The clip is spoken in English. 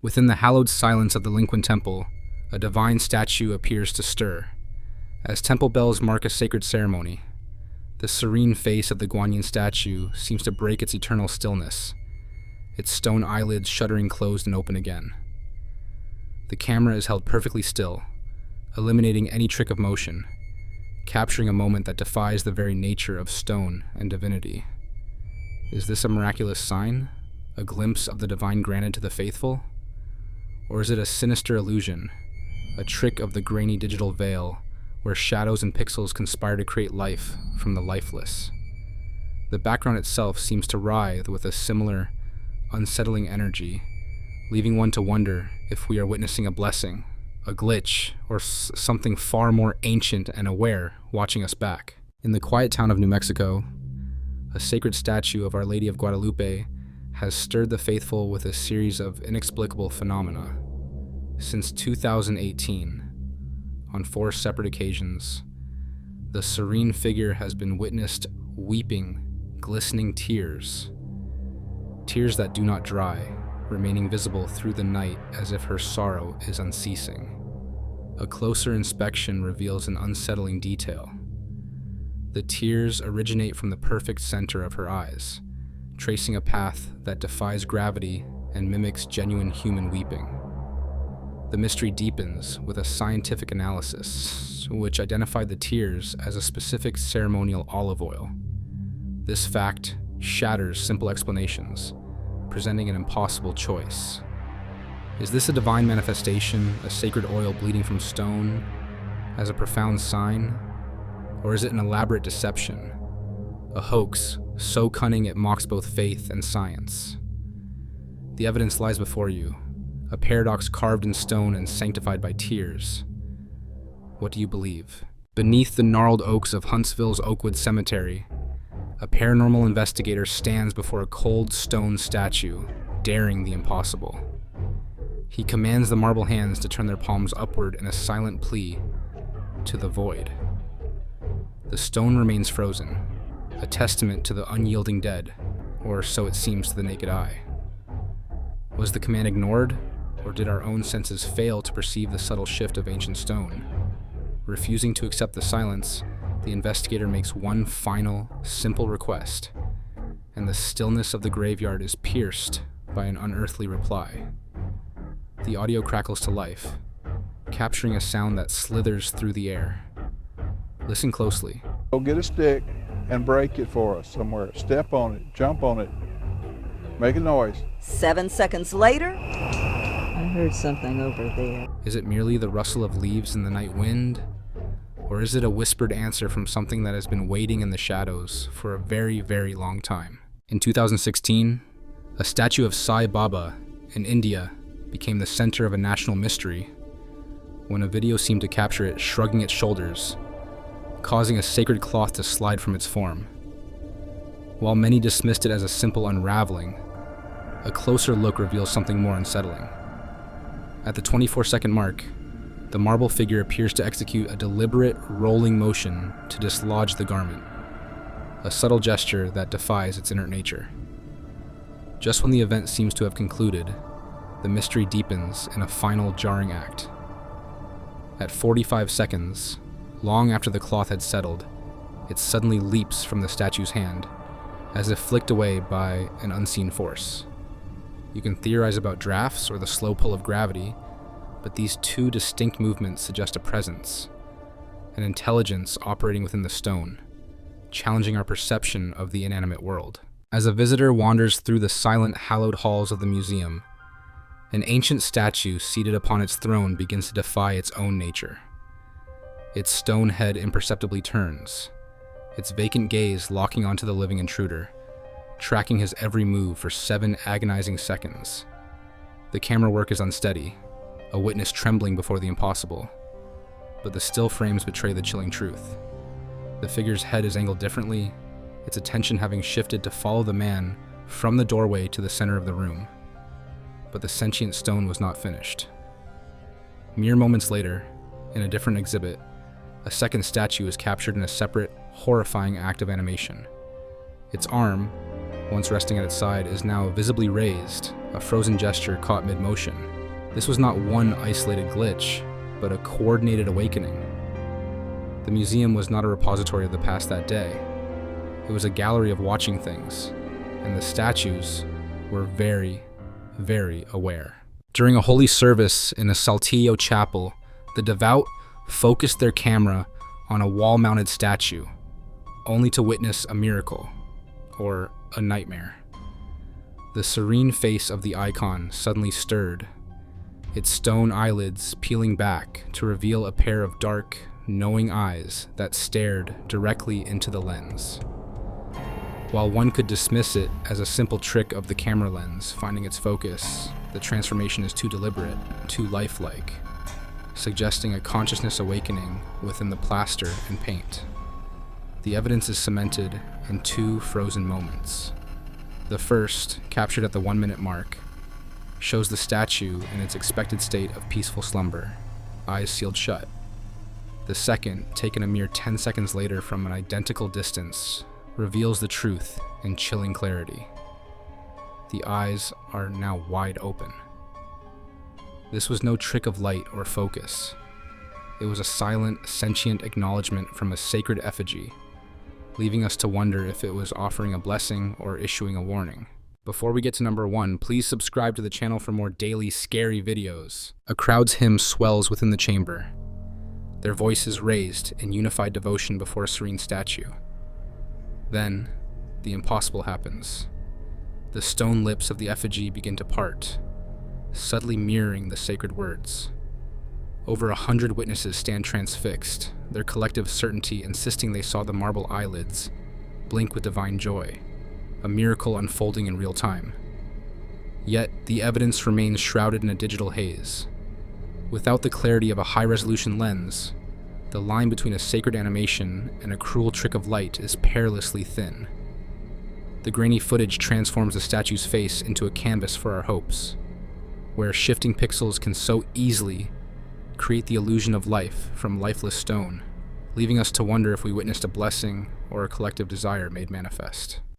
Within the hallowed silence of the Linquin temple, a divine statue appears to stir. As temple bells mark a sacred ceremony, the serene face of the Guanyin statue seems to break its eternal stillness, its stone eyelids shuddering closed and open again. The camera is held perfectly still, eliminating any trick of motion, capturing a moment that defies the very nature of stone and divinity. Is this a miraculous sign? A glimpse of the divine granted to the faithful? Or is it a sinister illusion, a trick of the grainy digital veil where shadows and pixels conspire to create life from the lifeless? The background itself seems to writhe with a similar, unsettling energy, leaving one to wonder if we are witnessing a blessing, a glitch, or something far more ancient and aware watching us back. In the quiet town of New Mexico, a sacred statue of Our Lady of Guadalupe has stirred the faithful with a series of inexplicable phenomena. Since 2018, on 4 separate occasions, the serene figure has been witnessed weeping glistening tears that do not dry, remaining visible through the night as if her sorrow is unceasing. A closer inspection reveals an unsettling detail. The tears originate from the perfect center of her eyes, tracing a path that defies gravity and mimics genuine human weeping. The mystery deepens with a scientific analysis, which identified the tears as a specific ceremonial olive oil. This fact shatters simple explanations, presenting an impossible choice. Is this a divine manifestation, a sacred oil bleeding from stone, as a profound sign? Or is it an elaborate deception, a hoax so cunning it mocks both faith and science? The evidence lies before you, a paradox carved in stone and sanctified by tears. What do you believe? Beneath the gnarled oaks of Huntsville's Oakwood Cemetery, a paranormal investigator stands before a cold stone statue, daring the impossible. He commands the marble hands to turn their palms upward in a silent plea to the void. The stone remains frozen, a testament to the unyielding dead, or so it seems to the naked eye. Was the command ignored, or did our own senses fail to perceive the subtle shift of ancient stone? Refusing to accept the silence, the investigator makes one final, simple request, and the stillness of the graveyard is pierced by an unearthly reply. The audio crackles to life, capturing a sound that slithers through the air. Listen closely. Go get a stick and break it for us somewhere. Step on it, jump on it, make a noise. 7 seconds later, I heard something over there. Is it merely the rustle of leaves in the night wind? Or is it a whispered answer from something that has been waiting in the shadows for a very, very long time? In 2016, a statue of Sai Baba in India became the center of a national mystery when a video seemed to capture it shrugging its shoulders, causing a sacred cloth to slide from its form. While many dismissed it as a simple unraveling, a closer look reveals something more unsettling. At the 24-second mark, the marble figure appears to execute a deliberate, rolling motion to dislodge the garment, a subtle gesture that defies its inert nature. Just when the event seems to have concluded, the mystery deepens in a final jarring act. At 45 seconds, long after the cloth had settled, it suddenly leaps from the statue's hand, as if flicked away by an unseen force. You can theorize about drafts or the slow pull of gravity, but these two distinct movements suggest a presence, an intelligence operating within the stone, challenging our perception of the inanimate world. As a visitor wanders through the silent, hallowed halls of the museum, an ancient statue seated upon its throne begins to defy its own nature. Its stone head imperceptibly turns, its vacant gaze locking onto the living intruder, tracking his every move for 7 agonizing seconds. The camera work is unsteady, a witness trembling before the impossible, but the still frames betray the chilling truth. The figure's head is angled differently, its attention having shifted to follow the man from the doorway to the center of the room. But the sentient stone was not finished. Mere moments later, in a different exhibit, a second statue is captured in a separate, horrifying act of animation. Its arm, once resting at its side, is now visibly raised, a frozen gesture caught mid-motion. This was not one isolated glitch, but a coordinated awakening. The museum was not a repository of the past that day. It was a gallery of watching things, and the statues were very, very aware. During a holy service in a Saltio chapel, the devout focused their camera on a wall-mounted statue, only to witness a miracle, or a nightmare. The serene face of the icon suddenly stirred, its stone eyelids peeling back to reveal a pair of dark, knowing eyes that stared directly into the lens. While one could dismiss it as a simple trick of the camera lens finding its focus, the transformation is too deliberate, too lifelike, suggesting a consciousness awakening within the plaster and paint. The evidence is cemented in two frozen moments. The first, captured at the 1-minute mark, shows the statue in its expected state of peaceful slumber, eyes sealed shut. The second, taken a mere 10 seconds later from an identical distance, reveals the truth in chilling clarity. The eyes are now wide open. This was no trick of light or focus. It was a silent, sentient acknowledgement from a sacred effigy, leaving us to wonder if it was offering a blessing or issuing a warning. Before we get to number 1, please subscribe to the channel for more daily scary videos. A crowd's hymn swells within the chamber, their voices raised in unified devotion before a serene statue. Then, the impossible happens. The stone lips of the effigy begin to part, subtly mirroring the sacred words. Over 100 witnesses stand transfixed, their collective certainty insisting they saw the marble eyelids blink with divine joy, a miracle unfolding in real time. Yet, the evidence remains shrouded in a digital haze. Without the clarity of a high-resolution lens, the line between a sacred animation and a cruel trick of light is perilously thin. The grainy footage transforms the statue's face into a canvas for our hopes, where shifting pixels can so easily create the illusion of life from lifeless stone, leaving us to wonder if we witnessed a blessing or a collective desire made manifest.